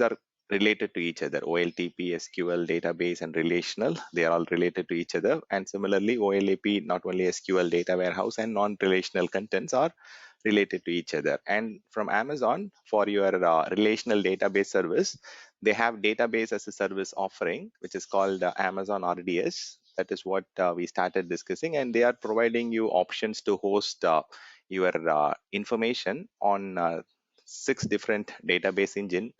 are related to each other. OLTP, SQL, database, and relational, they are all related to each other. And similarly, OLAP, not only SQL, data warehouse, and non-relational contents are related to each other. And from Amazon, for your relational database service, they have database as a service offering, which is called Amazon RDS. That is what we started discussing, and they are providing you options to host your information on 6 different database engine.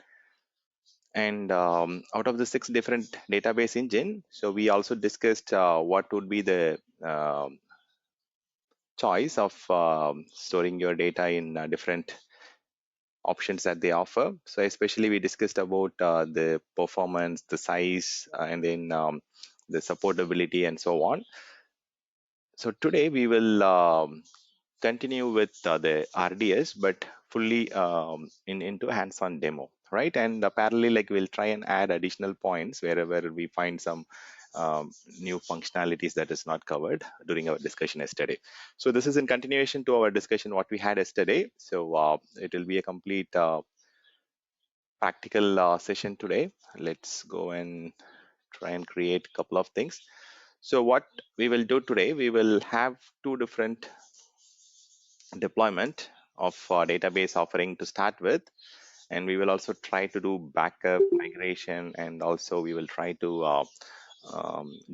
And out of the 6 different database engine, so we also discussed what would be the choice of storing your data in different options that they offer. So especially we discussed about the performance, the size, and then the supportability and so on. So today we will continue with the RDS, but fully into hands-on demo, right? And parallelly, like we'll try and add additional points wherever we find some new functionalities that is not covered during our discussion yesterday. So this is in continuation to our discussion what we had yesterday. So it will be a complete practical session today. Let's go and try and create a couple of things. So what we will do today, we will have 2 different deployment of database offering to start with, and we will also try to do backup migration, and also we will try to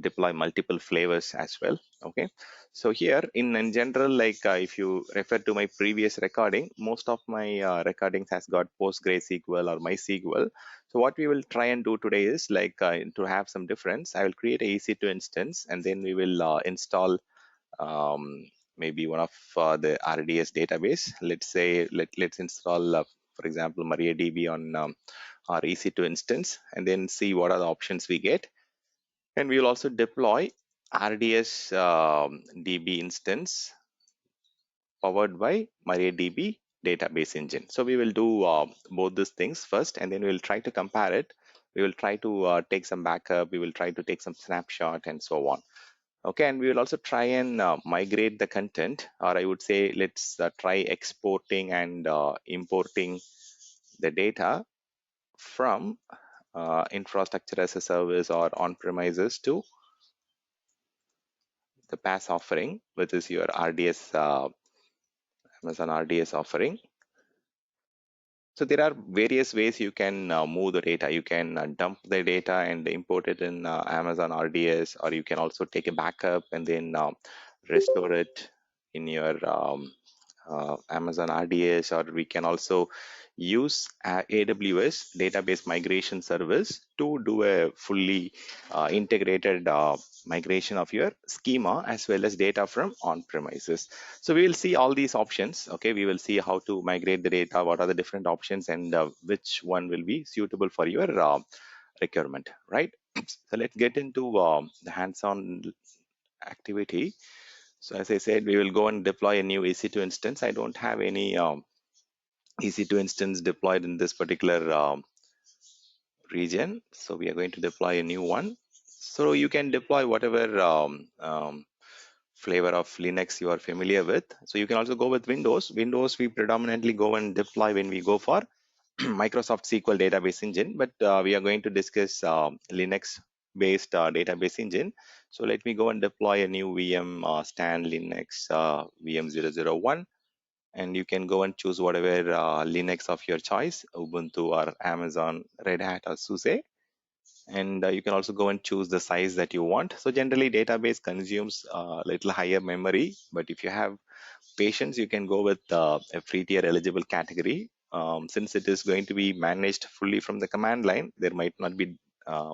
deploy multiple flavors as well. Okay, so here in general, like if you refer to my previous recording, most of my recordings has got PostgreSQL or MySQL. So what we will try and do today is like to have some difference, I will create a EC2 instance, and then we will install maybe one of the RDS database. Let's say let's install for example MariaDB on our EC2 instance, and then see what are the options we get. And we will also deploy RDS DB instance powered by MariaDB database engine. So we will do both these things first, and then we will try to compare it. We will try to take some backup, we will try to take some snapshot and so on. Okay, and we will also try and migrate the content, or I would say let's try exporting and importing the data from infrastructure as a service or on-premises to the PaaS offering, which is your RDS, Amazon RDS offering. So there are various ways you can move the data. You can dump the data and import it in Amazon RDS, or you can also take a backup and then restore it in your Amazon RDS, or we can also use AWS database migration service to do a fully integrated migration of your schema as well as data from on-premises. So we will see all these options. Okay, we will see how to migrate the data, what are the different options, and which one will be suitable for your requirement, right? So let's get into the hands-on activity. So as I said, we will go and deploy a new EC2 instance. I don't have any EC2 instance deployed in this particular region. So we are going to deploy a new one. So you can deploy whatever flavor of Linux you are familiar with. So you can also go with Windows. Windows we predominantly go and deploy when we go for Microsoft SQL database engine, but we are going to discuss Linux based database engine. So let me go and deploy a new VM stan Linux VM001, and you can go and choose whatever Linux of your choice, Ubuntu or Amazon, Red Hat or SUSE. And you can also go and choose the size that you want. So generally database consumes a little higher memory, but if you have patience, you can go with a free tier eligible category. Since it is going to be managed fully from the command line, there might not be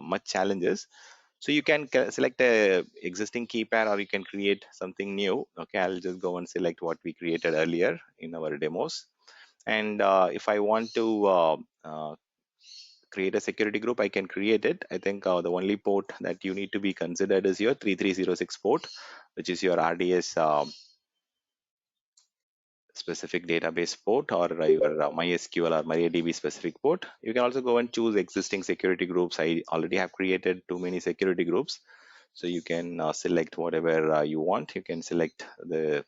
much challenges. So you can select a existing keypad, or you can create something new. Okay, I'll just go and select what we created earlier in our demos. And if I want to create a security group, I can create it. I think the only port that you need to be considered is your 3306 port, which is your RDS specific database port, or your MySQL or MariaDB specific port. You can also go and choose existing security groups. I already have created too many security groups, so you can select whatever you want. You can select the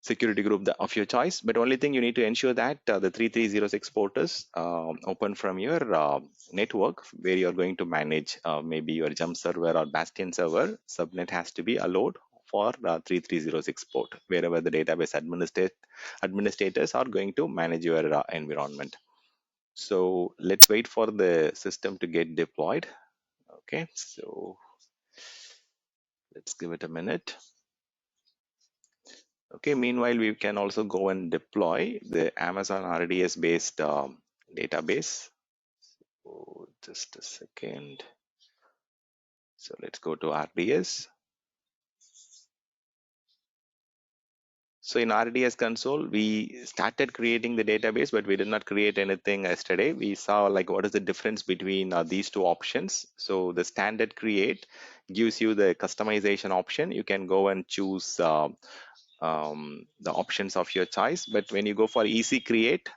security group of your choice. But only thing you need to ensure that the 3306 port is open from your network where you're going to manage maybe your jump server or bastion server. Subnet has to be allowed for 3306 port wherever the database administrators are going to manage your environment. So let's wait for the system to get deployed. Okay, so let's give it a minute. Okay, meanwhile, we can also go and deploy the Amazon RDS based database. Oh, just a second. So let's go to RDS. So in RDS console, we started creating the database, but we did not create anything yesterday. We saw like what is the difference between these two options. So the standard create gives you the customization option. You can go and choose the options of your choice. But when you go for easy create,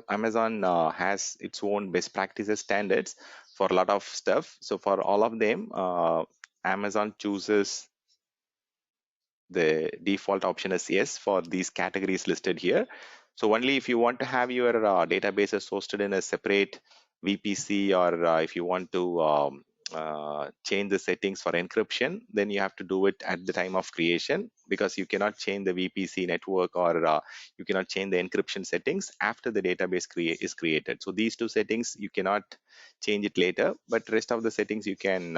Amazon has its own best practices standards for a lot of stuff. So for all of them, Amazon chooses the default option is yes for these categories listed here. So only if you want to have your databases hosted in a separate VPC, or if you want to change the settings for encryption, then you have to do it at the time of creation, because you cannot change the VPC network, or you cannot change the encryption settings after the database is created. So these two settings you cannot change it later, but rest of the settings you can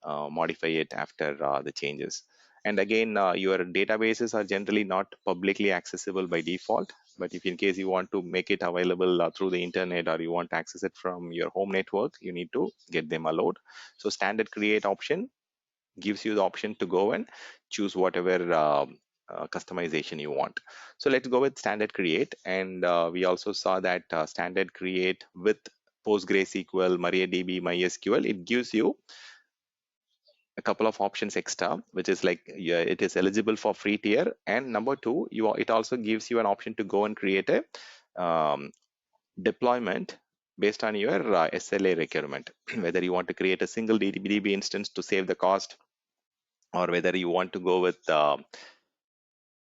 modify it after the changes. And again, your databases are generally not publicly accessible by default. But if in case you want to make it available through the internet, or you want to access it from your home network, you need to get them allowed. So standard create option gives you the option to go and choose whatever customization you want. So let's go with standard create. And we also saw that standard create with PostgreSQL, MariaDB, MySQL, it gives you a couple of options extra, which is like, yeah, it is eligible for free tier. And number two, it also gives you an option to go and create a deployment based on your SLA requirement, whether you want to create a single DB instance to save the cost, or whether you want to go with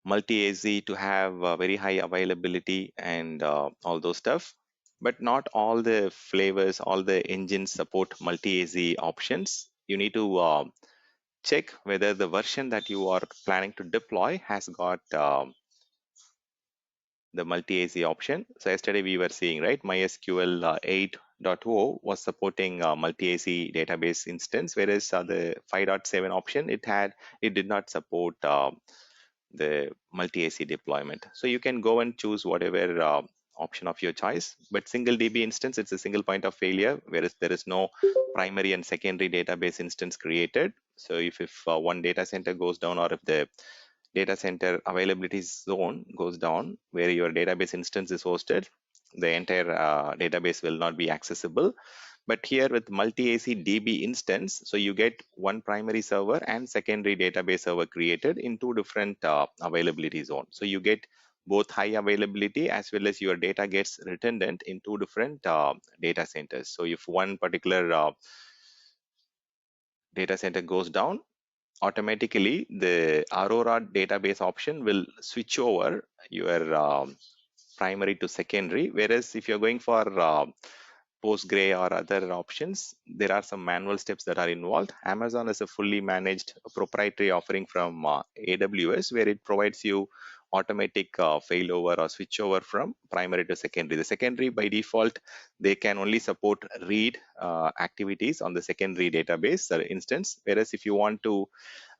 multi-AZ to have very high availability and all those stuff. But not all the flavors, all the engines support multi-AZ options. You need to check whether the version that you are planning to deploy has got the multi-AZ option. So yesterday we were seeing, right, MySQL 8.0 was supporting multi-AZ database instance, whereas the 5.7 option, it did not support the multi-AZ deployment. So you can go and choose whatever option of your choice. But single DB instance, it's a single point of failure, whereas there is no primary and secondary database instance created. So if one data center goes down, or if the data center availability zone goes down where your database instance is hosted, the entire database will not be accessible. But here with multi-AZ DB instance, so you get one primary server and secondary database server created in two different availability zones. So you get both high availability as well as your data gets redundant in two different data centers. So if one particular data center goes down, automatically the Aurora database option will switch over your primary to secondary. Whereas if you're going for Postgre or other options, there are some manual steps that are involved. Amazon is a fully managed proprietary offering from AWS, where it provides you automatic failover or switchover from primary to secondary. The secondary, by default, they can only support read activities on the secondary database instance. Whereas if you want to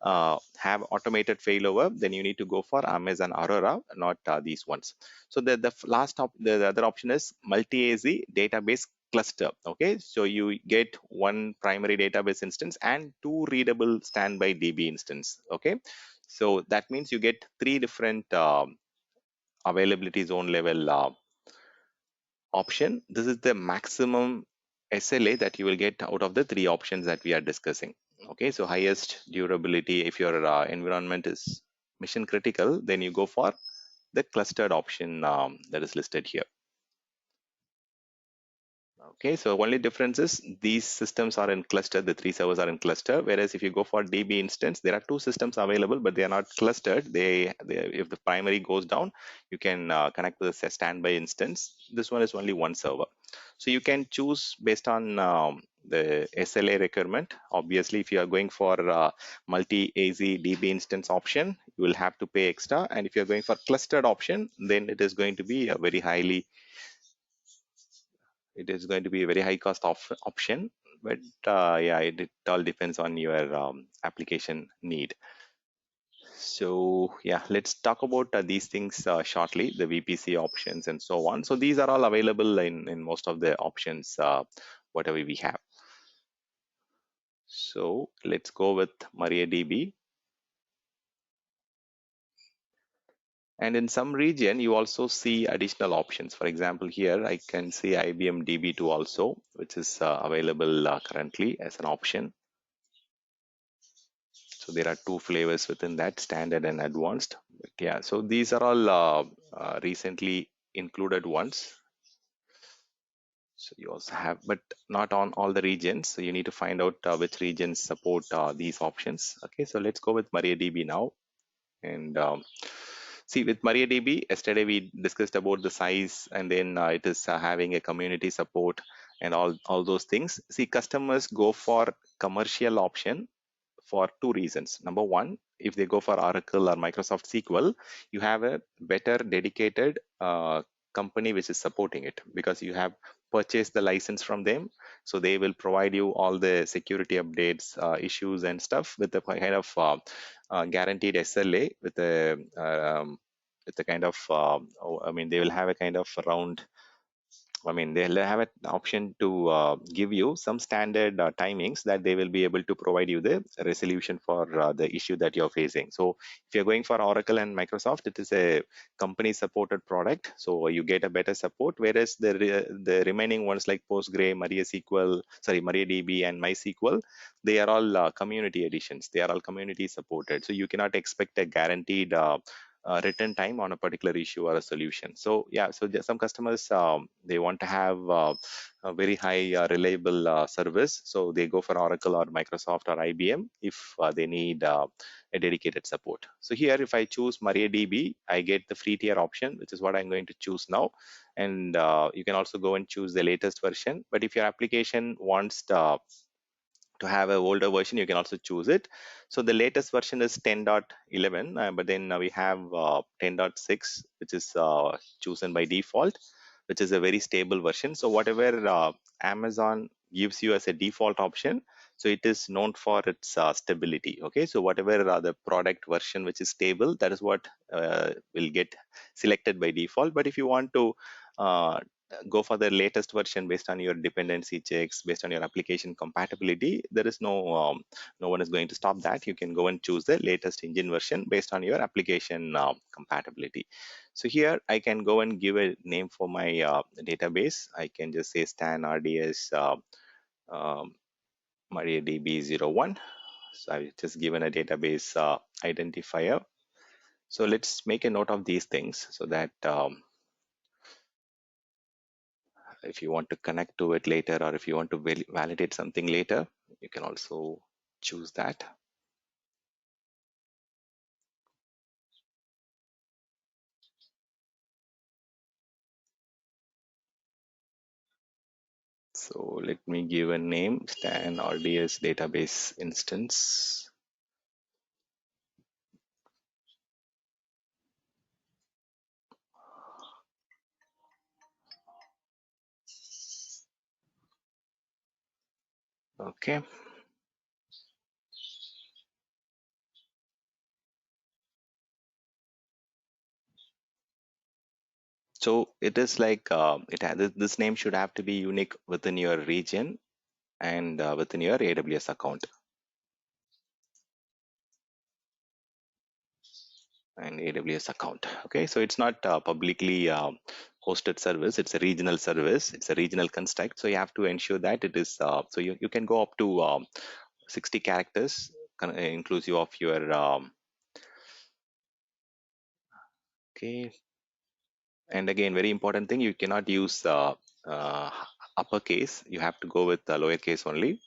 have automated failover, then you need to go for Amazon Aurora, not these ones. So the other option is multi-AZ database cluster. Okay, so you get one primary database instance and two readable standby DB instance. Okay, so that means you get three different availability zone level option. This is the maximum SLA that you will get out of the three options that we are discussing. Okay, so highest durability, if your environment is mission critical, then you go for the clustered option that is listed here. Okay, so only difference is these systems are in cluster, the three servers are in cluster, whereas if you go for DB instance, there are two systems available, but they are not clustered. If the primary goes down, you can connect with a standby instance. This one is only one server. So you can choose based on the SLA requirement. Obviously, if you are going for multi-AZ DB instance option, you will have to pay extra. And if you're going for clustered option, then it is going to be a very high cost option. But yeah, it all depends on your application need. So yeah, let's talk about these things shortly, the VPC options and so on. So these are all available in most of the options, whatever we have. So let's go with MariaDB. And in some region, you also see additional options. For example, here I can see IBM DB2 also, which is available currently as an option. So there are two flavors within that, standard and advanced. But yeah, so these are all recently included ones. So you also have, but not on all the regions. So you need to find out which regions support these options. Okay, so let's go with MariaDB now. And see, with MariaDB, yesterday we discussed about the size, and then it is having a community support and all those things. See, customers go for commercial option for two reasons. Number one, if they go for Oracle or Microsoft SQL, you have a better dedicated company which is supporting it, because you have purchased the license from them. So they will provide you all the security updates, issues and stuff with the kind of guaranteed SLA with the kind of I mean, they will have a kind of round. I mean, they'll have an option to give you some standard timings that they will be able to provide you the resolution for the issue that you're facing. So if you're going for Oracle and Microsoft, it is a company supported product. So you get a better support, whereas the remaining ones like Postgre, MariaDB and MySQL, they are all community editions. They are all community supported. So you cannot expect a guaranteed written time on a particular issue or a solution. So yeah, so some customers they want to have a very high reliable service, so they go for Oracle or Microsoft or IBM if they need a dedicated support. So here, if I choose MariaDB, I get the free tier option, which is what I'm going to choose now. And you can also go and choose the latest version. But if your application wants to have a older version, you can also choose it. So the latest version is 10.11, but then we have 10.6, which is chosen by default, which is a very stable version. So whatever Amazon gives you as a default option, so it is known for its stability. Okay, so whatever the product version which is stable, that is what will get selected by default. But if you want to uh, go for the latest version based on your dependency checks, based on your application compatibility, there is no one is going to stop that. You can go and choose the latest engine version based on your application compatibility. So here I can go and give a name for my database. I can just say stan rds um, MariaDB01. So I've just given a database identifier. So let's make a note of these things so that if you want to connect to it later, or if you want to validate something later, you can also choose that. So let me give a name, stan RDS database instance. Okay. So it is like this name should have to be unique within your region and within your AWS account. And AWS account. Okay, so it's not publicly hosted service, it's a regional service, it's a regional construct. So you have to ensure that it is, so you can go up to 60 characters, inclusive of your, okay. And again, very important thing, you cannot use uh, uppercase, you have to go with the lowercase only.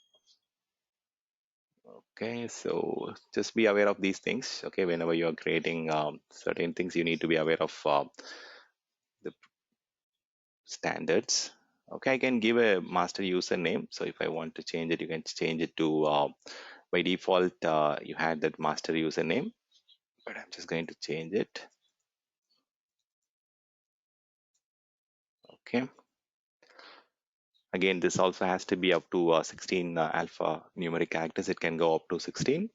Okay, so just be aware of these things. Okay, whenever you are creating certain things, you need to be aware of the standards. Okay, I can give a master username. So if I want to change it, you can change it to by default, you had that master username, but I'm just going to change it. Okay. Again, this also has to be up to 16 alpha numeric characters. It can go up to 16.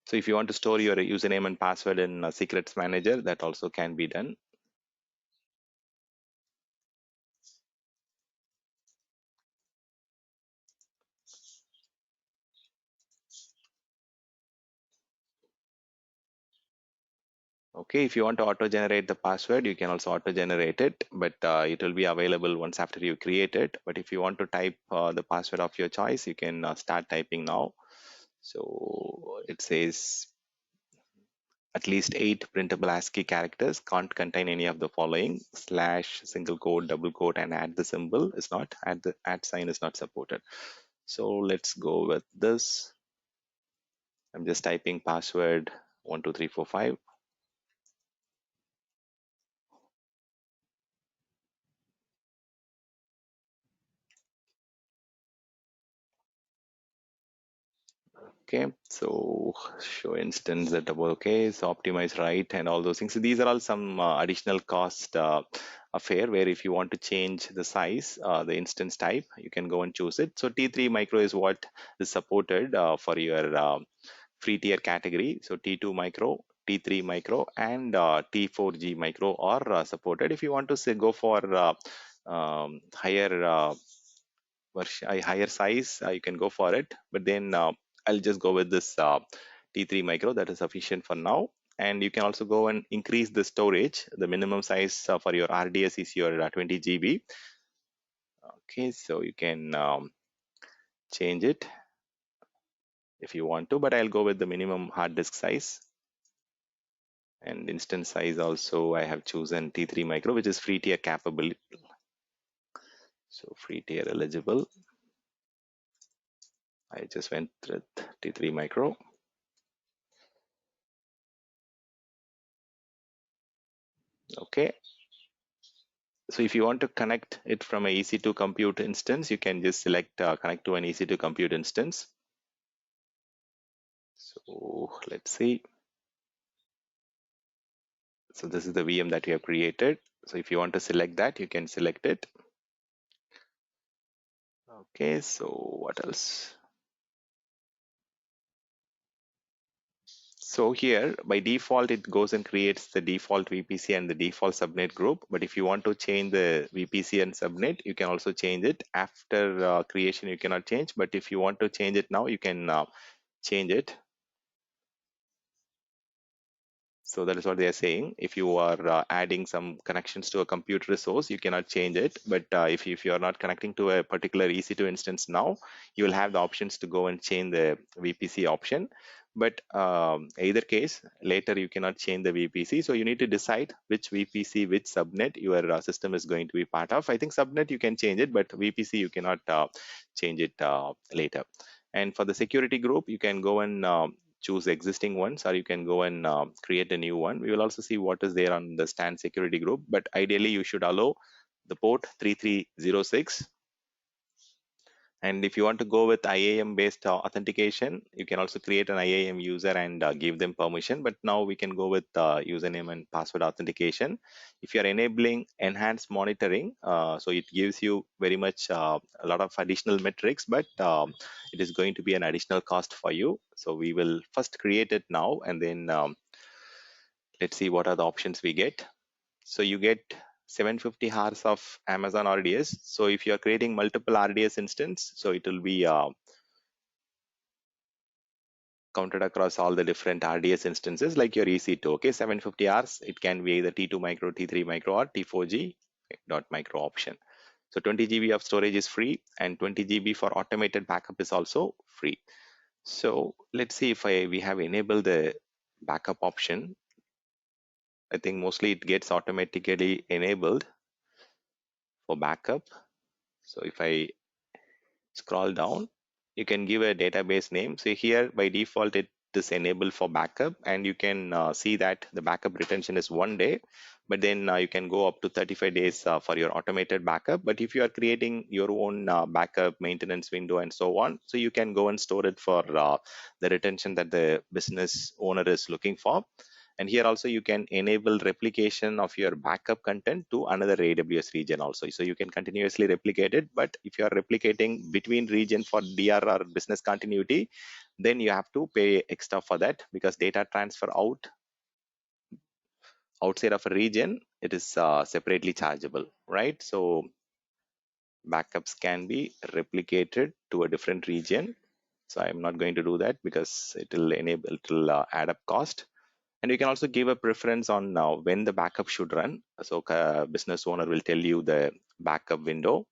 So if you want to store your username and password in Secrets Manager, that also can be done. Okay, if you want to auto-generate the password, you can also auto-generate it, but it will be available once after you create it. But if you want to type the password of your choice, you can start typing now. So it says at least 8 printable ASCII characters, can't contain any of the following: slash, single quote, double quote, and add the symbol is not, add the add sign is not supported. So let's go with this. I'm just typing password 12345. Okay, so show instance the double case, optimize right, and all those things. So these are all some additional cost affair where if you want to change the size, the instance type, you can go and choose it. So T3 micro is what is supported for your free tier category. So T2 micro, T3 micro, and T4G micro are supported. If you want to say go for higher higher size, you can go for it. But then I'll just go with this T3 micro. That is sufficient for now. And you can also go and increase the storage. The minimum size for your RDS is your 20 GB. Okay, so you can change it if you want to, but I'll go with the minimum hard disk size. And instance size also, I have chosen T3 micro, which is free tier capable. So free tier eligible. I just went with T3 micro. Okay. So if you want to connect it from a EC2 compute instance, you can just select connect to an EC2 compute instance. So let's see. So this is the VM that we have created. So if you want to select that, you can select it. Okay, so what else? So here, by default, it goes and creates the default VPC and the default subnet group. But if you want to change the VPC and subnet, you can also change it. After creation, you cannot change. But if you want to change it now, you can change it. So that is what they are saying. If you are adding some connections to a compute resource, you cannot change it. But if you are not connecting to a particular EC2 instance now, you will have the options to go and change the VPC option. But either case, later you cannot change the VPC. So you need to decide which VPC, which subnet your system is going to be part of. I think subnet you can change it, but VPC you cannot change it later. And for the security group, you can go and choose existing ones, or you can go and create a new one. We will also see what is there on the stand security group, but ideally you should allow the port 3306. And if you want to go with IAM based authentication, you can also create an IAM user and give them permission. But now we can go with username and password authentication. If you are enabling enhanced monitoring, so it gives you very much a lot of additional metrics, but it is going to be an additional cost for you. So we will first create it now, and then let's see what are the options we get. So you get 750 hours of Amazon RDS. So if you are creating multiple RDS instance, so it will be counted across all the different RDS instances like your EC2. Okay, 750 hours. It can be either T2 micro, T3 micro, or T4G dot micro option. So 20 GB of storage is free, and 20 GB for automated backup is also free. So let's see if we have enabled the backup option. I think mostly it gets automatically enabled for backup. So if I scroll down, you can give a database name. So here by default it is enabled for backup, and you can see that the backup retention is 1 day, but then you can go up to 35 days for your automated backup. But if you are creating your own backup maintenance window and so on, so you can go and store it for the retention that the business owner is looking for. And here also you can enable replication of your backup content to another AWS region also. So you can continuously replicate it. But if you are replicating between region for DR or business continuity, then you have to pay extra for that, because data transfer outside of a region, it is separately chargeable, right? So backups can be replicated to a different region. So I'm not going to do that because it will add up cost. And you can also give a preference on when the backup should run. So business owner will tell you the backup window.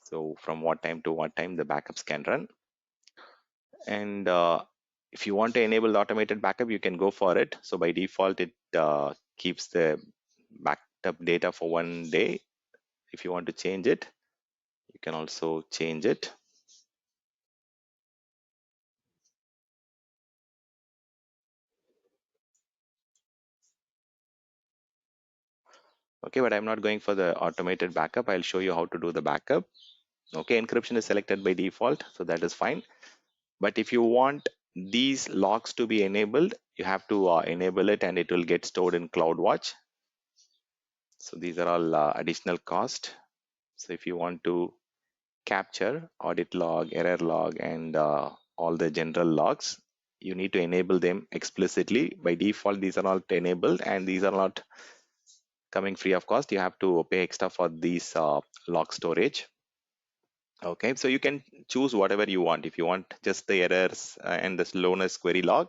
So from what time to what time the backups can run. And if you want to enable the automated backup, you can go for it. So by default, it keeps the backed up data for 1 day. If you want to change it, you can also change it. Okay, but I'm not going for the automated backup. I'll show you how to do the backup. Okay, encryption is selected by default, so that is fine. But if you want these logs to be enabled, you have to enable it, and it will get stored in CloudWatch. So these are all additional cost. So if you want to capture audit log, error log, and all the general logs, you need to enable them explicitly. By default, these are not enabled, and these are not coming free of cost. You have to pay extra for these log storage. Okay, so you can choose whatever you want. If you want just the errors and the slowness query log,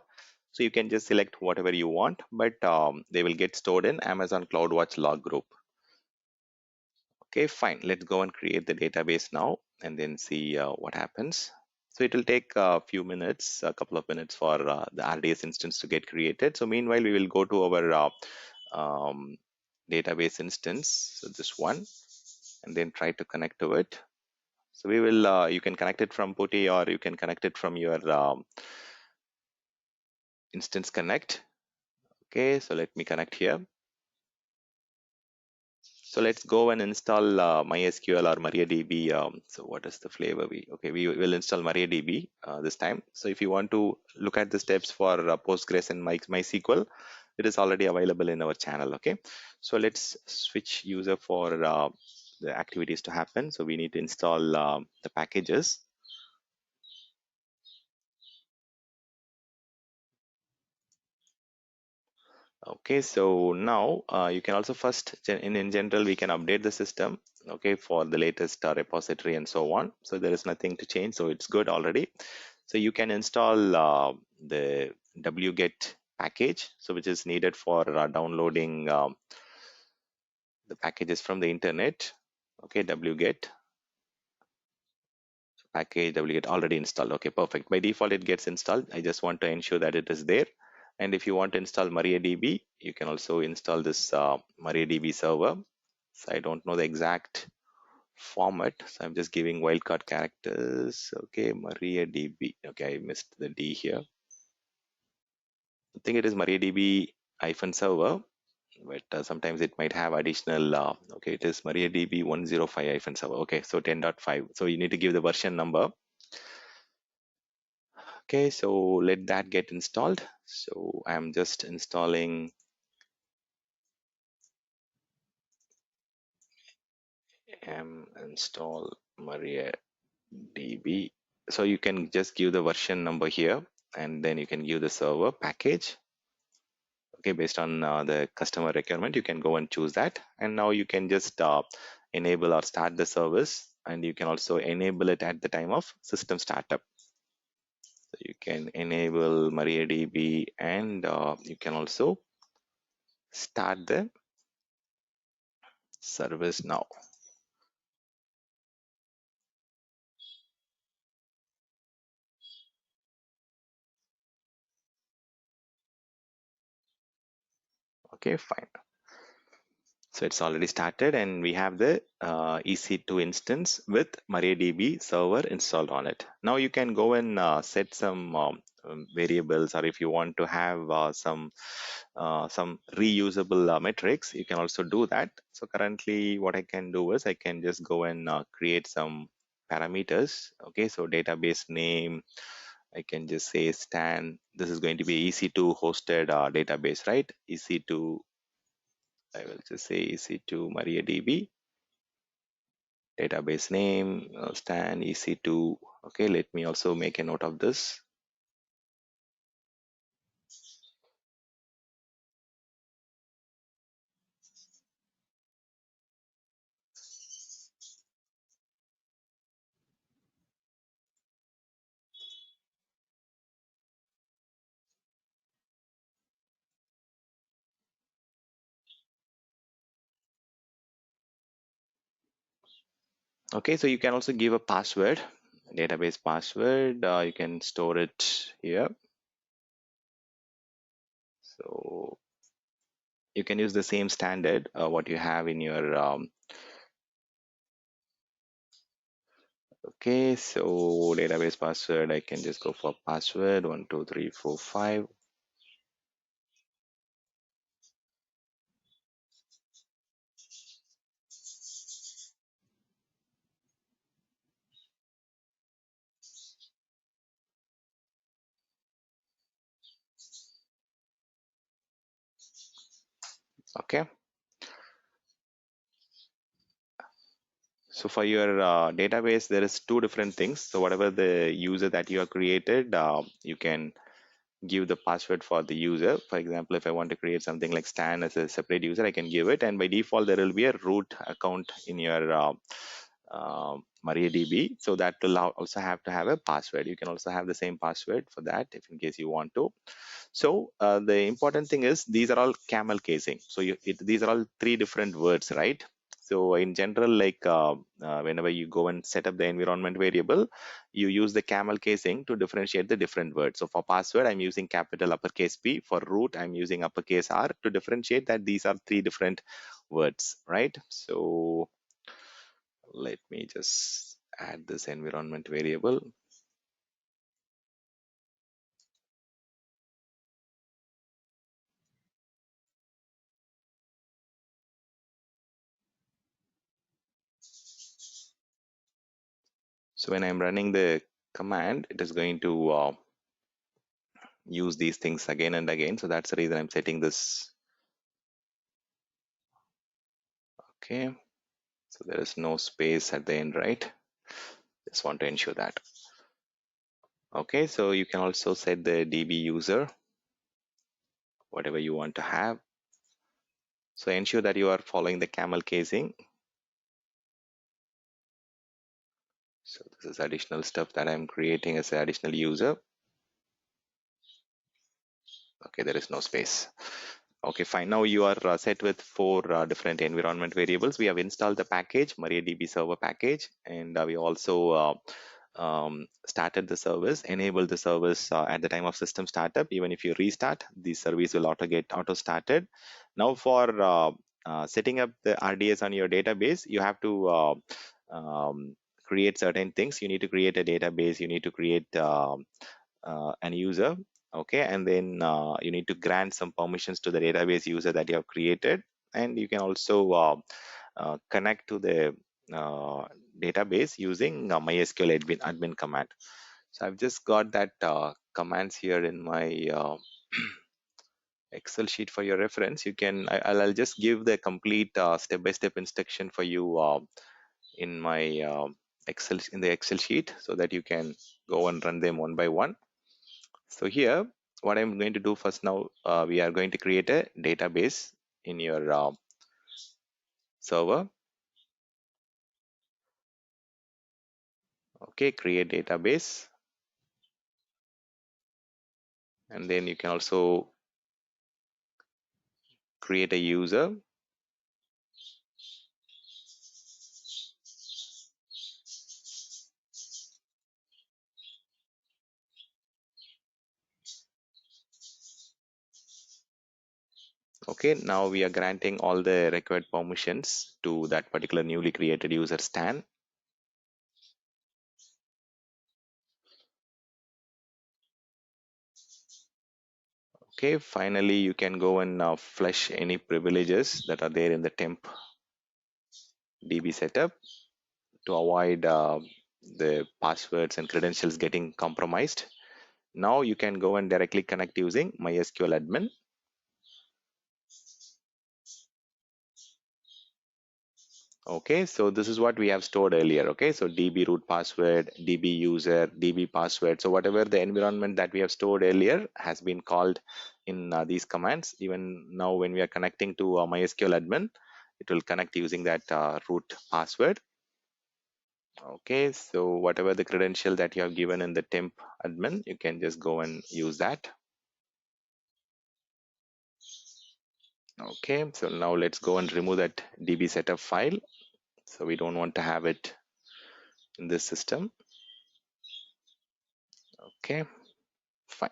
so you can just select whatever you want, but they will get stored in Amazon CloudWatch log group. Okay, fine. Let's go and create the database now and then see what happens. So it will take a few minutes, a couple of minutes for the RDS instance to get created. So meanwhile, we will go to our um, database instance, so this one, and then try to connect to it. So we will, you can connect it from PuTTY, or you can connect it from your instance connect. Okay, so let me connect here. So let's go and install MySQL or MariaDB. So what is the flavor? We will install MariaDB this time. So if you want to look at the steps for Postgres and MySQL, it is already available in our channel. Okay, so let's switch user for the activities to happen. So we need to install the packages. Okay, so now you can also first, in general, we can update the system, okay, for the latest repository and so on. So there is nothing to change, so it's good already. So you can install the wget package, so which is needed for downloading the packages from the internet. Okay, wget package wget already installed. Okay, perfect. By default, it gets installed. I just want to ensure that it is there. And if you want to install MariaDB, you can also install this MariaDB server. So I don't know the exact format, so I'm just giving wildcard characters. Okay, MariaDB. Okay, I missed the D here. I think it is MariaDB -server, but sometimes it might have additional. Okay, it is MariaDB 105 -server. Okay, so 10.5. So you need to give the version number. Okay, so let that get installed. So I'm just installing install MariaDB. So you can just give the version number here, and then you can give the server package. Okay, based on the customer requirement, you can go and choose that. And now you can just enable or start the service, and you can also enable it at the time of system startup. So you can enable MariaDB, and you can also start the service now. Okay, fine. So it's already started, and we have the EC2 instance with MariaDB server installed on it. Now you can go and set some variables, or if you want to have some reusable metrics, you can also do that. So currently, what I can do is I can just go and create some parameters. Okay, so database name, I can just say stan. This is going to be EC2 hosted database, right? EC2, I will just say EC2 MariaDB, database name, stan EC2. Okay, let me also make a note of this. Okay, so you can also give a password, database password. You can store it here. So you can use the same standard what you have in your okay, so database password, I can just go for password 12345. Okay, so for your database, there is two different things. So whatever the user that you have created, you can give the password for the user. For example, if I want to create something like Stan as a separate user, I can give it, and by default there will be a root account in your MariaDB, so that will also have to have a password. You can also have the same password for that if in case you want to. So the important thing is these are all camel casing. So these are all three different words, right? So in general, like whenever you go and set up the environment variable, you use the camel casing to differentiate the different words. So for password, I'm using capital uppercase P. For root, I'm using uppercase R to differentiate that these are three different words, right? So let me just add this environment variable. So when I'm running the command, it is going to use these things again and again. So that's the reason I'm setting this. Okay. So there is no space at the end, right? Just want to ensure that. Okay. So you can also set the DB user, whatever you want to have. So ensure that you are following the camel casing. So this is additional stuff that I'm creating as an additional user. Okay, there is no space. Okay, fine. Now you are set with four different environment variables. We have installed the package, MariaDB server package, and we also started the service, enabled the service at the time of system startup. Even if you restart, the service will auto started. Now for setting up the RDS on your database, you have to create certain things. You need to create a database. You need to create an user, okay, and then you need to grant some permissions to the database user that you have created, and you can also connect to the uh, database using mysql admin command. So I've just got that commands here in my excel sheet for your reference. You can I'll just give the complete step-by-step instruction for you in my excel sheet, so that you can go and run them one by one. So here, what I'm going to do first now, we are going to create a database in your server. Okay, create database. And then you can also create a user. Okay, now we are granting all the required permissions to that particular newly created user Stan. Okay, finally you can go and flush any privileges that are there in the temp DB setup to avoid the passwords and credentials getting compromised. Now you can go and directly connect using MySQL admin. Okay, so this is what we have stored earlier. Okay, so DB root password, DB user, DB password. So whatever the environment that we have stored earlier has been called in these commands. Even now when we are connecting to MySQL admin, it will connect using that root password. Okay, so whatever the credential that you have given in the temp admin, you can just go and use that. Okay, so now let's go and remove that DB setup file. So we don't want to have it in this system. Okay, fine.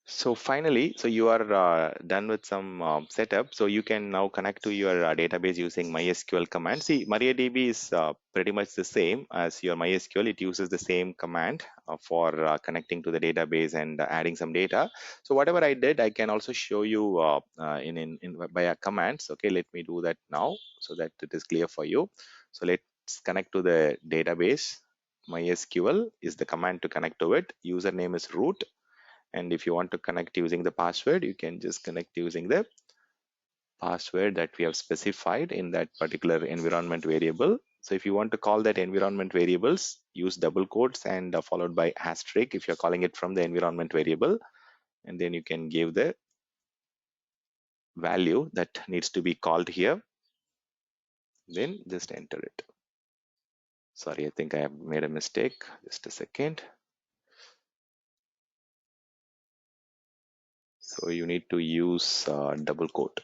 So finally, so you are done with some setup. So you can now connect to your database using MySQL command. See, MariaDB is pretty much the same as your MySQL. It uses the same command for connecting to the database and adding some data. So whatever I did, I can also show you in via commands. Okay, let me do that now so that it is clear for you. So let's connect to the database. MySQL is the command to connect to it. Username is root, and if you want to connect using the password, you can just connect using the password that we have specified in that particular environment variable. So if you want to call that environment variables, use double quotes and followed by asterisk if you're calling it from the environment variable, and then you can give the value that needs to be called here, then just enter it. Sorry, I think I have made a mistake. Just a second. So you need to use double quote.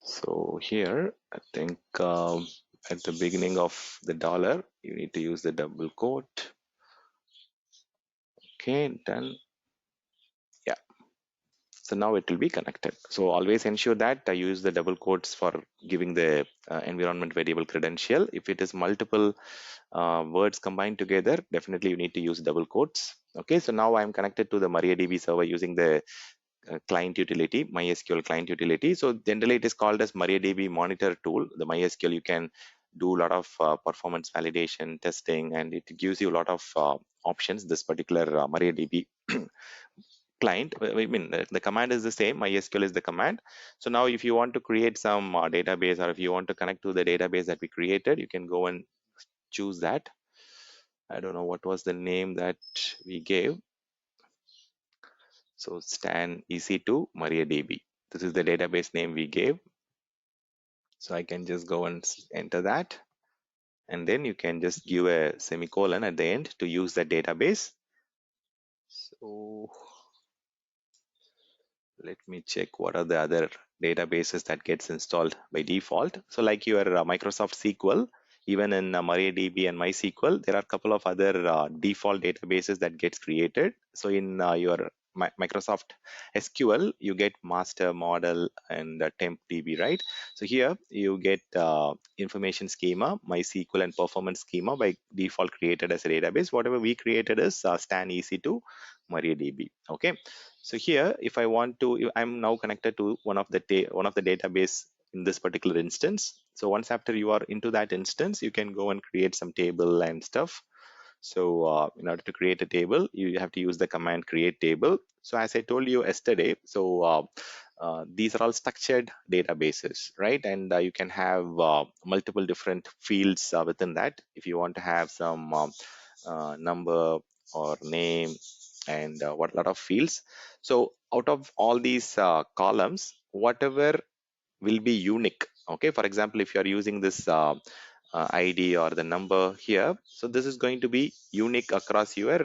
So here, I think at the beginning of the dollar, you need to use the double quote. Okay, done. Yeah. So now it will be connected. So always ensure that I use the double quotes for giving the environment variable credential. If it is multiple words combined together, definitely you need to use double quotes. Okay, so now I'm connected to the MariaDB server using the client utility, MySQL client utility. So generally it is called as MariaDB monitor tool. The MySQL, you can do a lot of performance validation testing, and it gives you a lot of options. This particular MariaDB client, I mean, the command is the same. MySQL is the command. So now if you want to create some database, or if you want to connect to the database that we created, you can go and choose that. I don't know what was the name that we gave. So stan EC2 MariaDB. This is the database name we gave. So I can just go and enter that. And then you can just give a semicolon at the end to use that database. So let me check what are the other databases that gets installed by default. So like your Microsoft SQL, even in MariaDB and MySQL, there are a couple of other default databases that gets created. So in your Microsoft SQL, you get master, model, and temp DB, right? So here you get information schema, MySQL, and performance schema by default created as a database. Whatever we created is stan EC2 MariaDB. Okay. So here, if I want to, I'm now connected to one of the database in this particular instance. So once after you are into that instance, you can go and create some table and stuff. So in order to create a table, you have to use the command create table. So as I told you yesterday, so these are all structured databases, right? And you can have multiple different fields within that. If you want to have some number or name and what lot of fields. So out of all these columns, whatever will be unique. Okay, for example, if you are using this ID or the number here, so this is going to be unique across your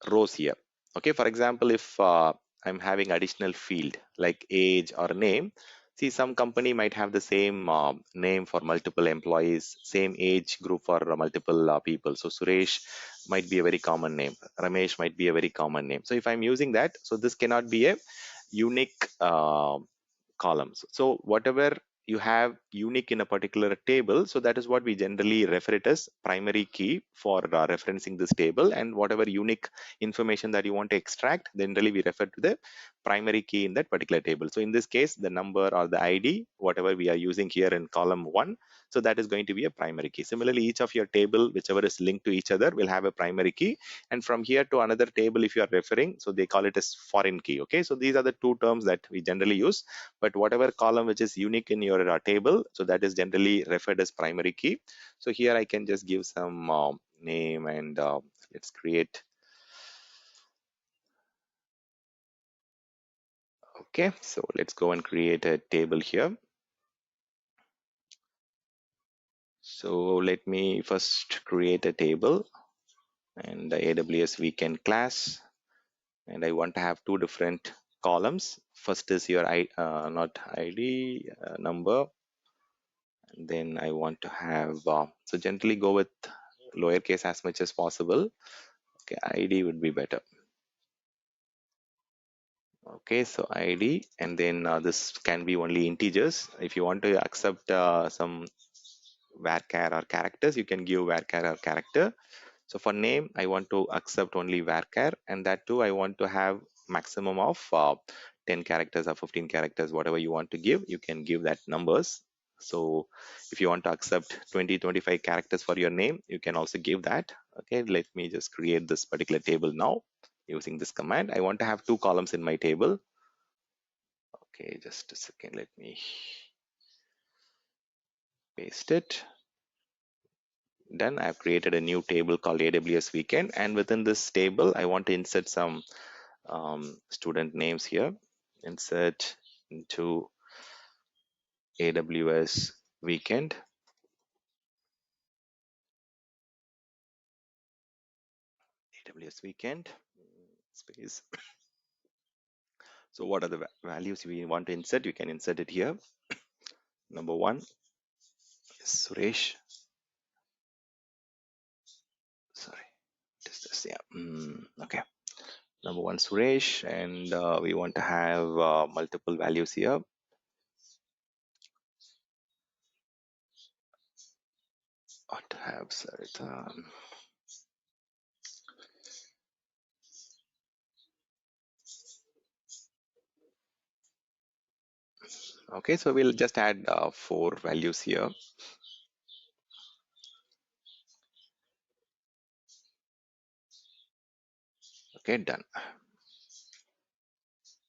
rows here. Okay, for example, if I'm having additional field like age or name, See, some company might have the same name for multiple employees, same age group for multiple people. So Suresh might be a very common name. Ramesh might be a very common name. So if I'm using that, so this cannot be a unique columns. So whatever you have unique in a particular table, so that is what we generally refer it as primary key for referencing this table. And whatever unique information that you want to extract, generally we refer to the primary key in that particular table. So in this case, the number or the ID, whatever we are using here in column 1, so that is going to be a primary key. Similarly, each of your table, whichever is linked to each other, will have a primary key. And from here to another table, if you are referring, so they call it as foreign key. Okay, so these are the two terms that we generally use. But whatever column which is unique in your table, so that is generally referred as primary key. So here I can just give some name, and let's create. Okay, so let's go and create a table here. So let me first create a table and the AWS weekend class, and I want to have two different columns. First is your not ID number, and then I want to have so generally go with lowercase as much as possible. Okay, ID would be better. Okay, so ID, and then this can be only integers. If you want to accept some varchar or characters, you can give varchar or character. So for name, I want to accept only varchar, and that too I want to have maximum of 10 characters or 15 characters, whatever you want to give, you can give that numbers. So if you want to accept 20-25 characters for your name, you can also give that. Okay, let me just create this particular table now using this command. I want to have two columns in my table. Okay, just a second, let me paste it. Done. I've created a new table called AWS weekend, and within this table I want to insert some student names here. Insert into AWS weekend. AWS weekend space. So what are the values we want to insert? You can insert it here. Number one is Suresh. Sorry, what is this? Yeah. Okay. Number one Suresh, and we want to have multiple values here. Ought to have Sarita. Okay, so we'll just add 4 values here. Okay, done.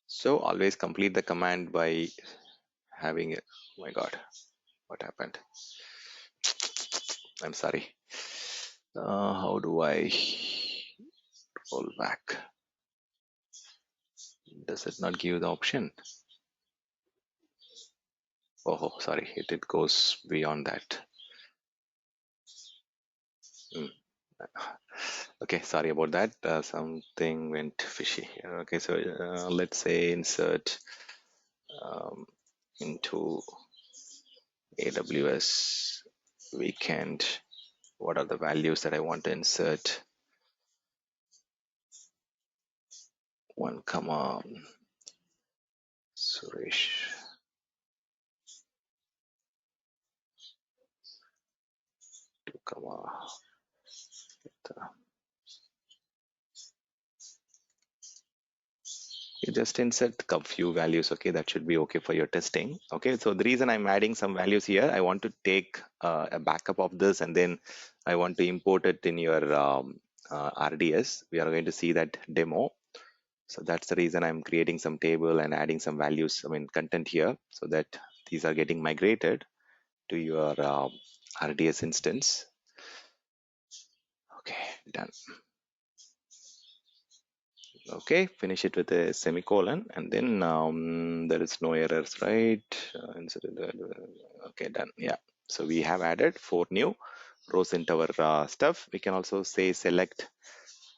So always complete the command by having it. Oh my god, what happened? I'm sorry. How do I roll back? Does it not give the option? Oh, sorry, it goes beyond that. Okay, sorry about that. Something went fishy here. Okay, so let's say insert into AWS weekend. What are the values that I want to insert? 1 comma Suresh. Comma. You just insert a few values. Okay, that should be okay for your testing. Okay, so the reason I'm adding some values here, I want to take a backup of this, and then I want to import it in your RDS. We are going to see that demo. So that's the reason I'm creating some table and adding some values, content here, so that these are getting migrated to your RDS instance. Okay, done. Okay, finish it with a semicolon, and then there is no errors, right? Okay, done. Yeah, so we have added 4 new rows into our stuff. We can also say select.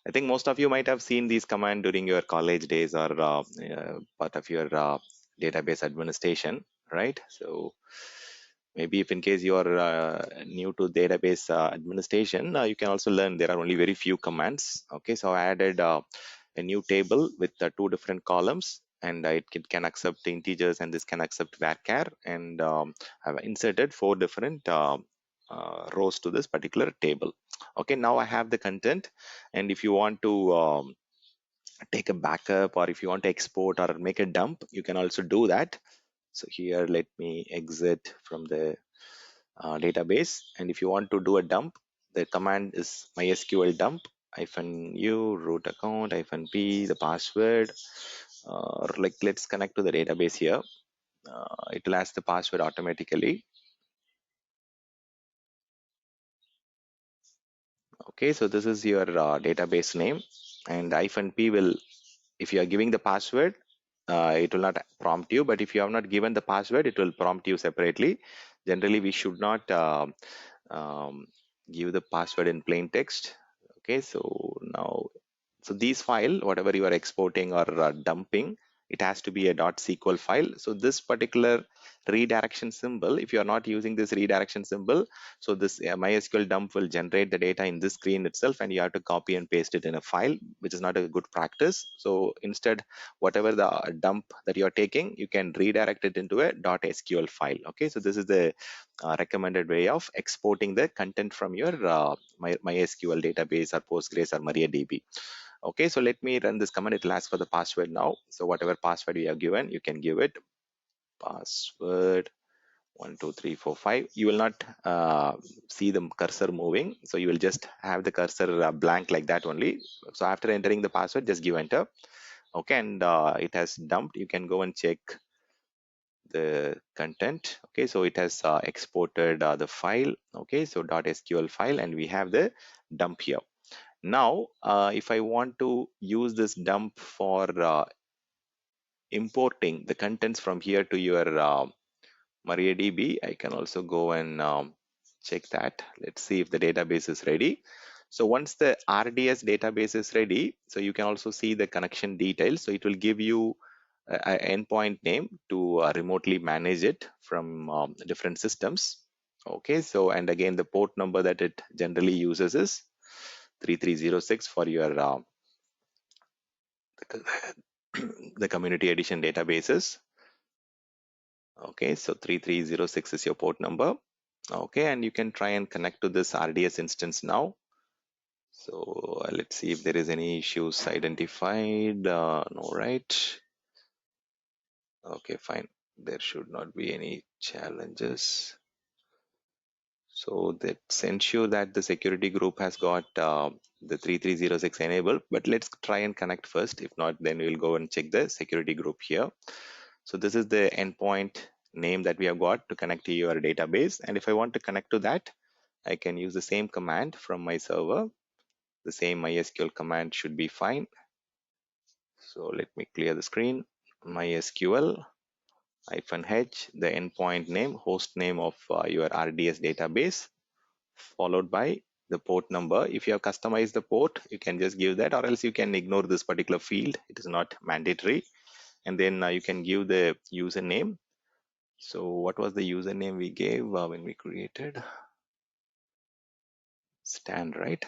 I think most of you might have seen these commands during your college days or part of your database administration, right? So maybe if in case you are new to database administration, you can also learn there are only very few commands. Okay, so I added a new table with two different columns, and can accept integers, and this can accept varchar, and I've inserted four different rows to this particular table. Okay, now I have the content, and if you want to take a backup, or if you want to export or make a dump, you can also do that. So here, let me exit from the database, and if you want to do a dump, the command is mysql dump -u root account -p the password, like let's connect to the database here. It will ask the password automatically. Okay, so this is your database name, and -p will, if you are giving the password, it will not prompt you, but if you have not given the password, it will prompt you separately. Generally, we should not um, give the password in plain text. Okay, so now, so these file, whatever you are exporting or dumping, it has to be a .sql file. So this particular redirection symbol, if you are not using this redirection symbol, so this mysql dump will generate the data in this screen itself, and you have to copy and paste it in a file, which is not a good practice. So instead, whatever the dump that you are taking, you can redirect it into a .sql file. Okay, so this is the recommended way of exporting the content from your MySQL database or Postgres or MariaDB. Okay, so let me run this command. It will ask for the password now. So whatever password you have given, you can give it. Password 12345. You will not see the cursor moving, so you will just have the cursor blank like that only. So after entering the password, just give enter. Okay, and it has dumped. You can go and check the content. Okay, so it has exported the file. Okay, so .sql file, and we have the dump here. Now if I want to use this dump for importing the contents from here to your MariaDB, I can also go and check that. Let's see if the database is ready. So once the RDS database is ready, so you can also see the connection details. So it will give you an endpoint name to remotely manage it from different systems. Okay, so and again the port number that it generally uses is 3306 for your the community edition databases. Okay, so 3306 is your port number. Okay, and you can try and connect to this RDS instance now. So let's see if there is any issues identified. No, right? Okay, fine. There should not be any challenges. So that ensure that the security group has got the 3306 enabled, but let's try and connect first. If not, then we'll go and check the security group here. So this is the endpoint name that we have got to connect to your database. And if I want to connect to that, I can use the same command from my server. The same MySQL command should be fine. So let me clear the screen. MySQL -h, the endpoint name, host name of your RDS database, followed by the port number. If you have customized the port, you can just give that, or else you can ignore this particular field. It is not mandatory. And then you can give the username. So what was the username we gave when we created? Stan, right?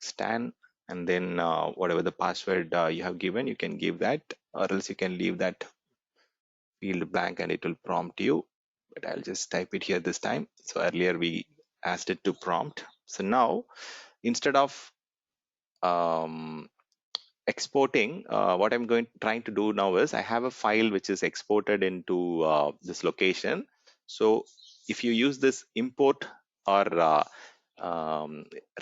Stan. And then whatever the password you have given, you can give that, or else you can leave that field blank and it will prompt you. But I'll just type it here this time. So earlier we asked it to prompt. So now instead of um, exporting, what I'm trying to do now is I have a file which is exported into this location. So if you use this import or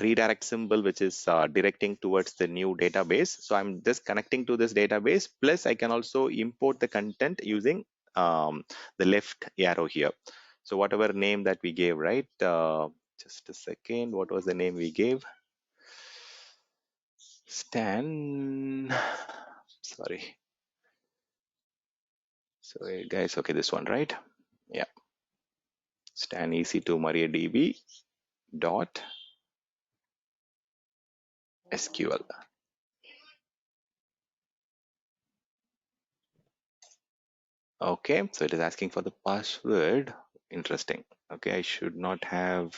redirect symbol, which is directing towards the new database, so I'm just connecting to this database, plus I can also import the content using the left arrow here. So whatever name that we gave, right? Just a second, what was the name we gave? Stan, sorry. So guys, okay, this one, right? Yeah. Stan EC2 MariaDB dot SQL. Okay, so it is asking for the password. Interesting. Okay, I should not have.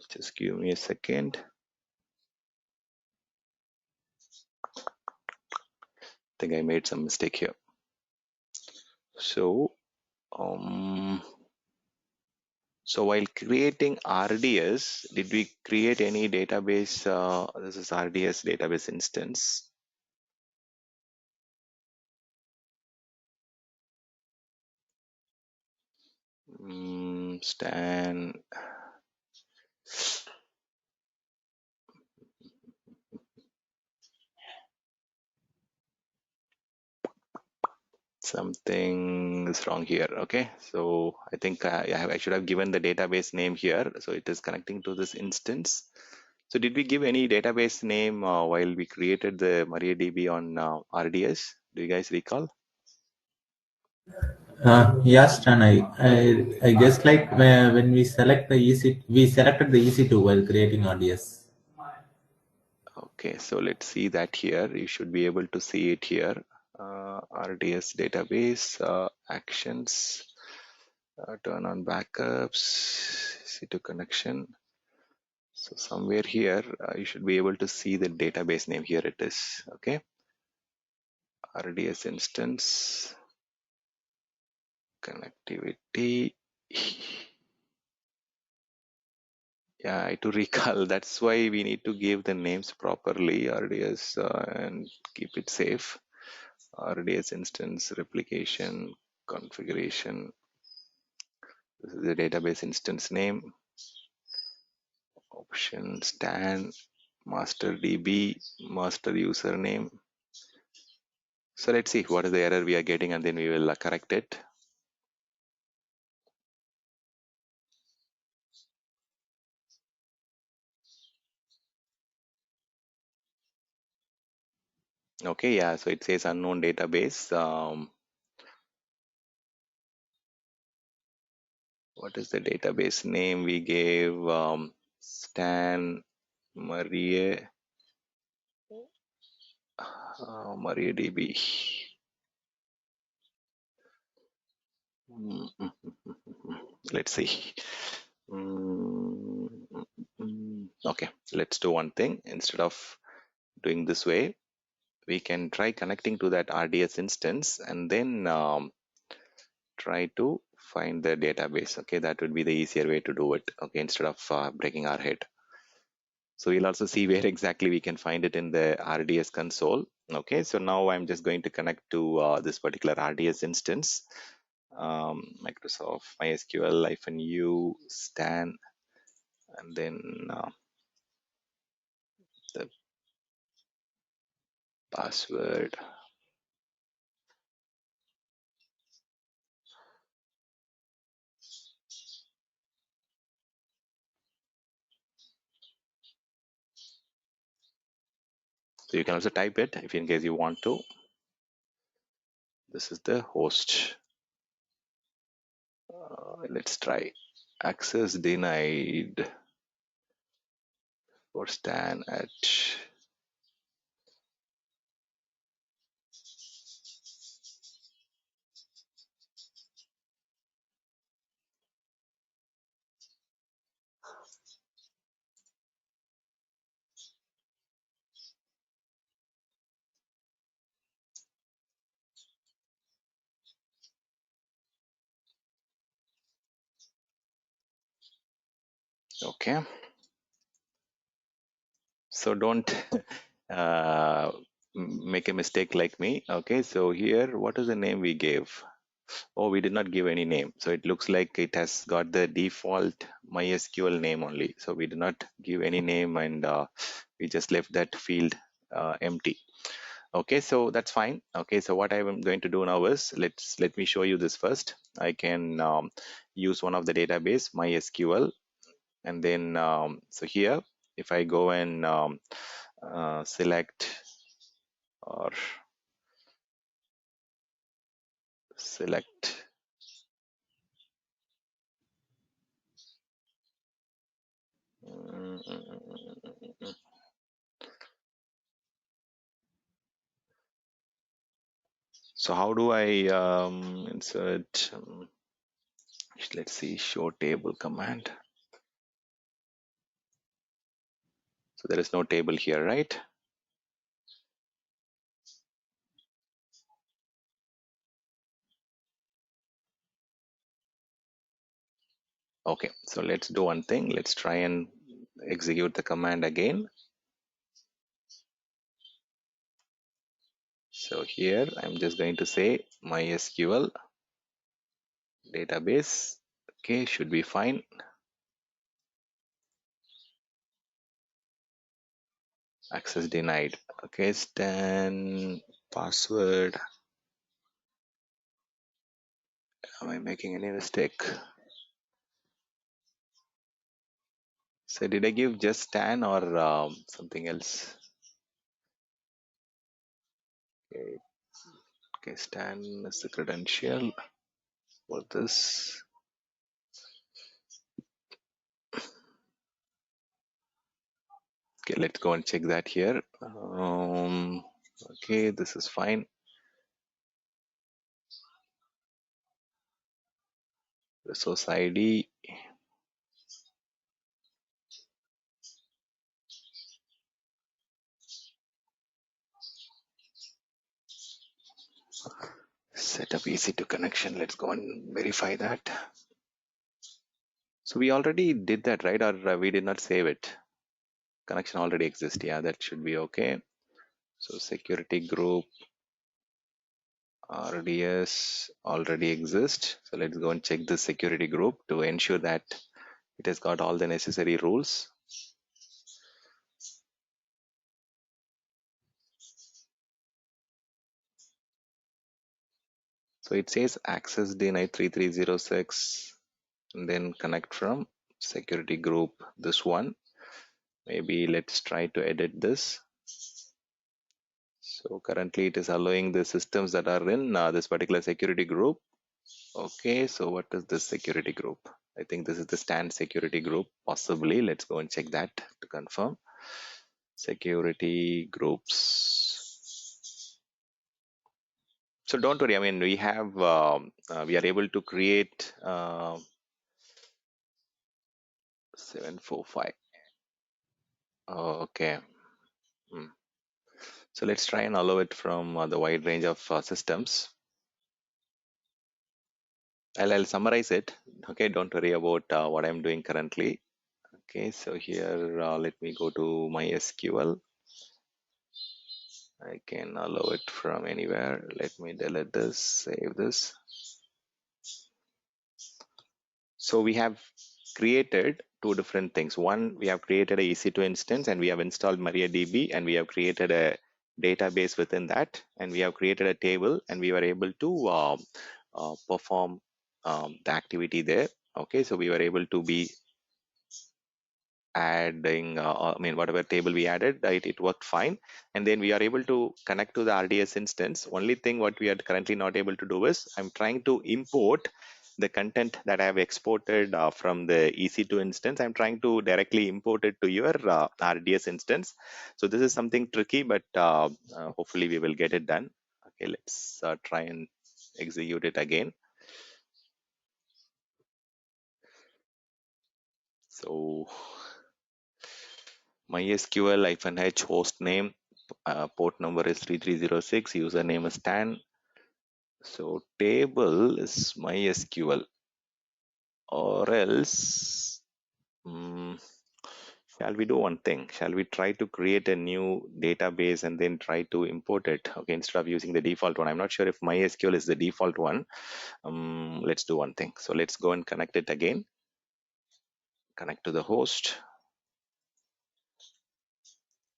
Just give me a second. I think I made some mistake here. So, so while creating RDS, did we create any database? This is RDS database instance. Stan. Something is wrong here. Okay, so I think I should have given the database name here. So it is connecting to this instance. So did we give any database name while we created the MariaDB on RDS? Do you guys recall? Yes, Stan, I guess like when we select the we selected the EC2 while creating RDS. Okay, so let's see that here. You should be able to see it here. RDS database actions, turn on backups, EC2 connection. So somewhere here, you should be able to see the database name. Here it is. Okay, RDS instance connectivity. Yeah, I do recall. That's why we need to give the names properly, RDS, and keep it safe. RDS instance replication configuration. This is the database instance name. Option stan master DB master username. So let's see what is the error we are getting, and then we will correct it. Okay, yeah, so it says unknown database. What is the database name we gave? Stan Marie MariaDB. Let's see. Okay, let's do one thing. Instead of doing this way, we can try connecting to that RDS instance and then try to find the database. Okay, that would be the easier way to do it. Okay, instead of breaking our head. So we'll also see where exactly we can find it in the RDS console. Okay, so now I'm just going to connect to this particular RDS instance. Microsoft MySQL-u stan, and then the password. So you can also type it if in case you want to. This is the host. Let's try. Access denied for stan at. Okay, so don't make a mistake like me. Okay, so here, what is the name we gave? Oh, we did not give any name. So it looks like it has got the default MySQL name only. So we did not give any name, and we just left that field empty. Okay, so that's fine. Okay, so what I'm going to do now is let me show you this first. I can use one of the database MySQL, and then so here if I go and select or select So how do I insert? Let's see, show table command. So there is no table here, right? Okay, so let's do one thing. Let's try and execute the command again. So here I'm just going to say MySQL database. Okay, should be fine. Access denied. Okay, stan password. Am I making any mistake? So did I give just stan or something else? Okay, okay, stan is the credential for this. Okay, let's go and check that here. Okay, this is fine. Resource ID. Set up EC2 connection. Let's go and verify that. So we already did that, right? Or we did not save it? Connection already exists. Yeah, that should be okay. So security group RDS already exists. So let's go and check the security group to ensure that it has got all the necessary rules. So it says access denied 3306 and then connect from security group, this one. Maybe let's try to edit this. So currently it is allowing the systems that are in this particular security group. Okay, so what is this security group? I think this is the stand security group, possibly. Let's go and check that to confirm. Security groups. So don't worry, I mean, we have, we are able to create 745. Okay. Hmm. So let's try and allow it from the wide range of systems. I'll summarize it. Okay, don't worry about what I'm doing currently. Okay, so here let me go to MySQL. I can allow it from anywhere. Let me delete this, save this. So we have created two different things. One, we have created a EC2 instance and we have installed MariaDB and we have created a database within that, and we have created a table and we were able to perform the activity there. Okay, so we were able to be adding I mean whatever table we added, it worked fine, and then we are able to connect to the RDS instance. Only thing what we are currently not able to do is I'm trying to import the content that I have exported from the EC2 instance. I'm trying to directly import it to your RDS instance. So this is something tricky, but hopefully we will get it done. Okay, let's try and execute it again. So MySQL-h host name, port number is 3306, username is Stan. So table is MySQL, or else shall we do one thing? Shall we try to create a new database and then try to import it? Okay, instead of using the default one. I'm not sure if MySQL is the default one. Let's do one thing. So let's go and connect it again. Connect to the host.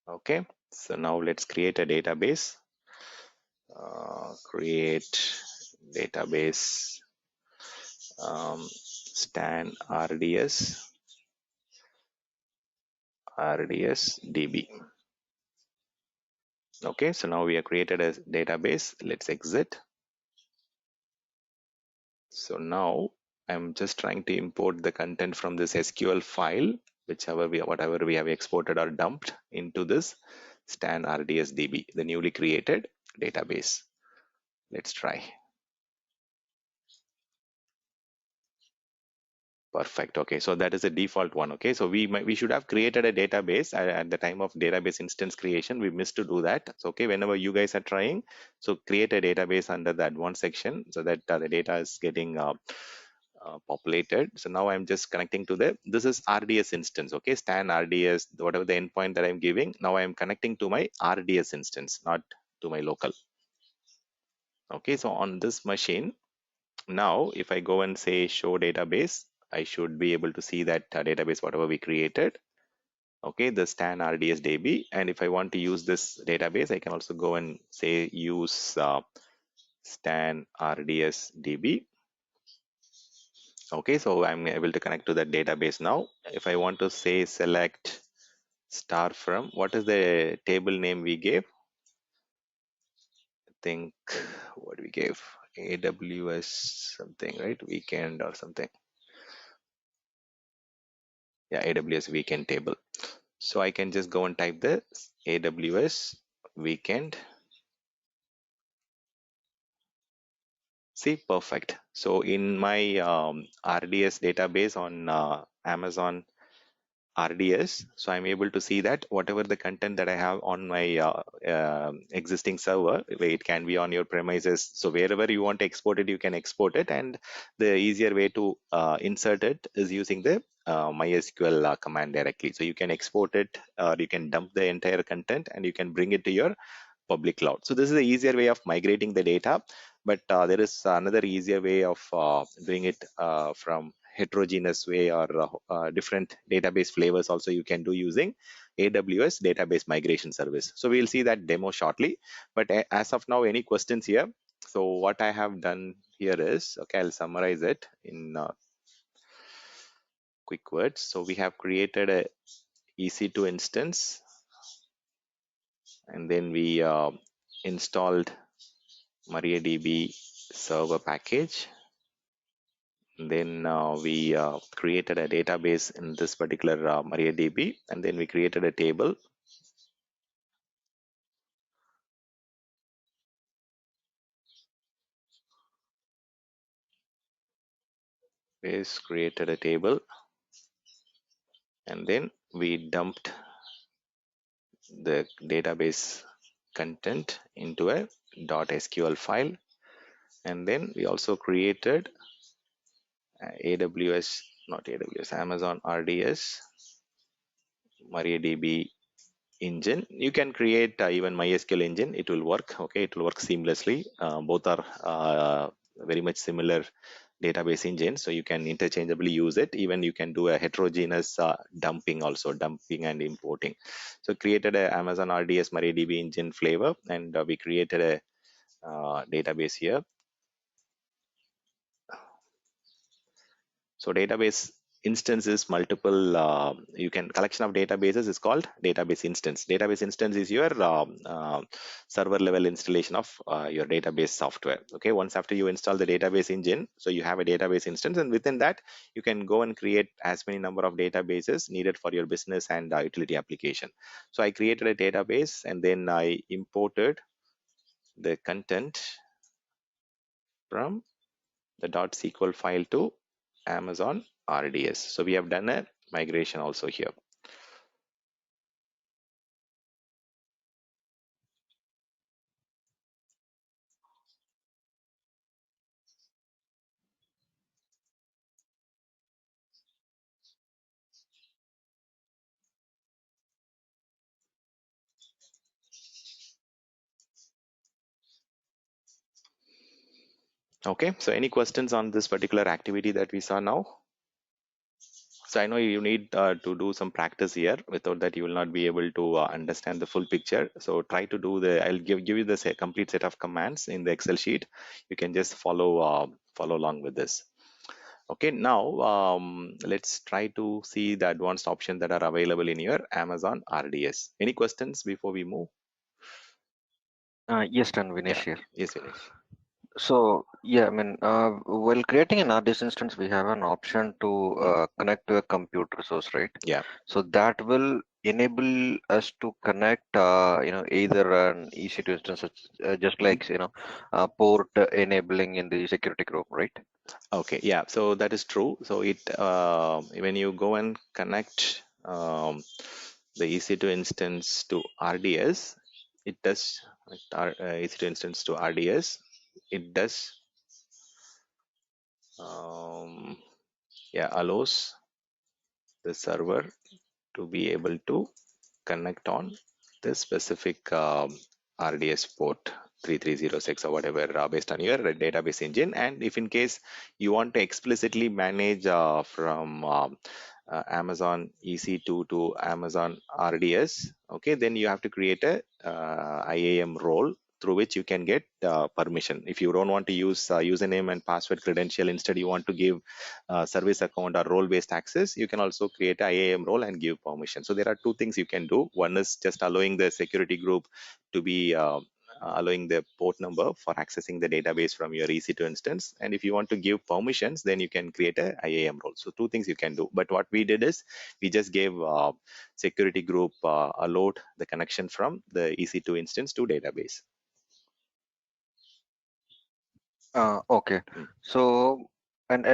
Okay, so now let's create a database. Create database, stan RDS DB. Okay, so now we have created a database. Let's exit. So now I'm just trying to import the content from this SQL file, whatever we have exported or dumped into this stan RDS DB, the newly created database. Let's try. Perfect. Okay, so that is a default one. Okay, so we should have created a database at the time of database instance creation. We missed to do that. So okay, whenever you guys are trying, so create a database under the advanced section so that the data is getting populated. So now I'm just connecting to this is RDS instance. Okay, stan RDS, whatever the endpoint that I'm giving. Now I'm connecting to my RDS instance, not to my local. Okay, so on this machine, now if I go and say show database, I should be able to see that database, whatever we created. Okay, the stan RDS DB. And if I want to use this database, I can also go and say use stan RDS DB. Okay, so I'm able to connect to that database now. If I want to say select star from, what is the table name we gave? I think what we gave, AWS something, right? Weekend or something. Yeah, AWS weekend table. So I can just go and type the AWS weekend. See, perfect. So in my RDS database on Amazon RDS, so I'm able to see that whatever the content that I have on my existing server, it can be on your premises. So wherever you want to export it, you can export it. And the easier way to insert it is using the MySQL command directly. So you can export it, or you can dump the entire content and you can bring it to your public cloud. So this is the easier way of migrating the data, but there is another easier way of doing it from heterogeneous way, or different database flavors also you can do using AWS database migration service. So we'll see that demo shortly, but as of now, any questions here? So what I have done here is, okay, I'll summarize it in quick words. So we have created a EC2 instance, and then we installed MariaDB server package. Then we created a database in this particular MariaDB, and then we created a table. Base created a table, and then we dumped the database content into a .sql file, and then we also created Amazon RDS MariaDB engine. You can create even MySQL engine. It will work. Okay, it will work seamlessly. Both are very much similar database engine, so you can interchangeably use it. Even you can do a heterogeneous dumping also, dumping and importing. So created a Amazon RDS MariaDB engine flavor, and we created a database here. So database instance is multiple, you can collection of databases is called database instance. Database instance is your server level installation of your database software. Okay, once after you install the database engine, so you have a database instance, and within that you can go and create as many number of databases needed for your business and utility application. So I created a database, and then I imported the content from the .sql file to Amazon RDS. So we have done a migration also here. Okay, so any questions on this particular activity that we saw now? So I know you need to do some practice here. Without that, you will not be able to understand the full picture. So try to do I'll give you the complete set of commands in the Excel sheet. You can just follow along with this. Okay, now let's try to see the advanced options that are available in your Amazon RDS. Any questions before we move? Yes, done, Yeah, Vinesh here. yes, Vinesh. So, yeah, I mean, while creating an RDS instance, we have an option to connect to a compute resource, right? Yeah. So that will enable us to connect, either an EC2 instance, just Mhm. like, port enabling in the security group, right? Okay, yeah, so that is true. So it when you go and connect the EC2 instance to RDS, it does EC2 instance to RDS. It does um, yeah, allows the server to be able to connect on this specific RDS port 3306 or whatever, based on your database engine. And if in case you want to explicitly manage from Amazon EC2 to Amazon RDS, okay, then you have to create a IAM role through which you can get permission. If you don't want to use username and password credential, instead you want to give service account or role based access, you can also create a IAM role and give permission. So there are two things you can do. One is just allowing the security group to be allowing the port number for accessing the database from your EC2 instance. And if you want to give permissions, then you can create a IAM role. So two things you can do. But what we did is we just gave security group allowed the connection from the EC2 instance to database. Okay. Mm. So, and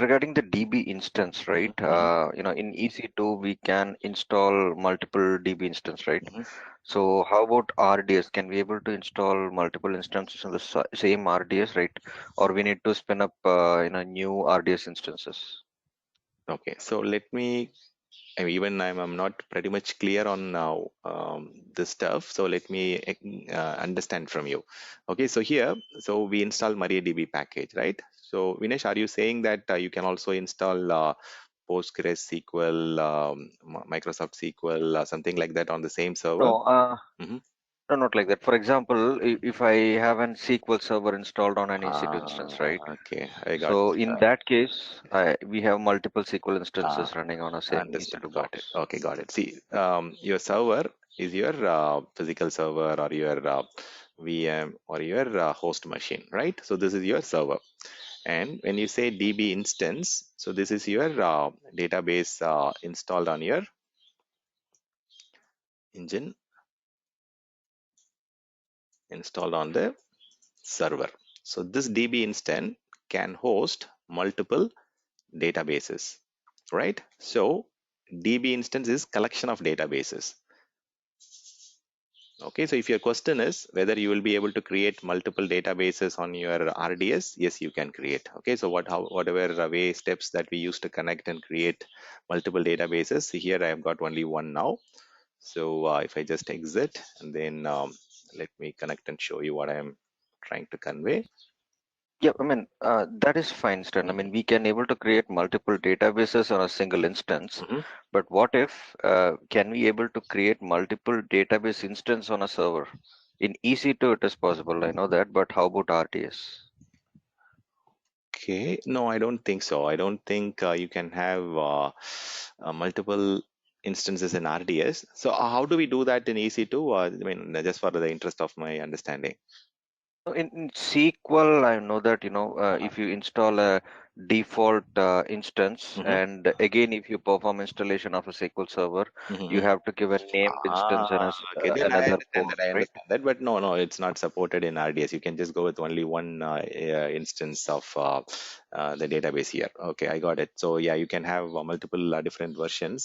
regarding the DB instance, right? Mhm, In EC2 we can install multiple DB instance, right? mhm. So how about RDS? Can we able to install multiple instances on the same RDS, right? Or we need to spin up, new RDS instances? Okay, so let me even I'm not pretty much clear on now this stuff. So let me understand from you. Okay, so here, so we install MariaDB package, right? So Vinesh, are you saying that you can also install PostgreSQL, Microsoft SQL, something like that on the same server? No, Hmm. no, not like that. For example, if I have an SQL server installed on an EC2 instance, right? Okay, I got So in that case, we have multiple SQL uh, instances running on a same understand. EC2 Got it. box. Okay, got it. See, your server is your physical server or your VM or your host machine, right? So this is your server. And when you say DB instance, so this is your database installed on your engine, installed on the server. So this DB instance can host multiple databases, right? So DB instance is collection of databases. Okay, so if your question is whether you will be able to create multiple databases on your RDS, yes, you can create. Okay, so whatever way steps that we use to connect and create multiple databases, see here I have got only one now. So if I just exit and then let me connect and show you what I am trying to convey. Yeah, I mean, that is fine, Stan. I mean, we can able to create multiple databases on a single instance, Mhm. but what if, can we able to create multiple database instance on a server? In EC2 it is possible, I know that, but how about RDS? Okay, no, I don't think so. I don't think you can have multiple instances in RDS. So how do we do that in EC2? I mean, just for the interest of my understanding. So in SQL, I know that, Uh-huh. if you install a default instance, Mhm. and again, if you perform installation of a SQL server, you Mhm. have to give a named instance and Okay, then I another understand port, that. I right? understand that, but no, it's not supported in RDS. You can just go with only one instance of the database here. Okay, I got it. So yeah, you can have multiple different versions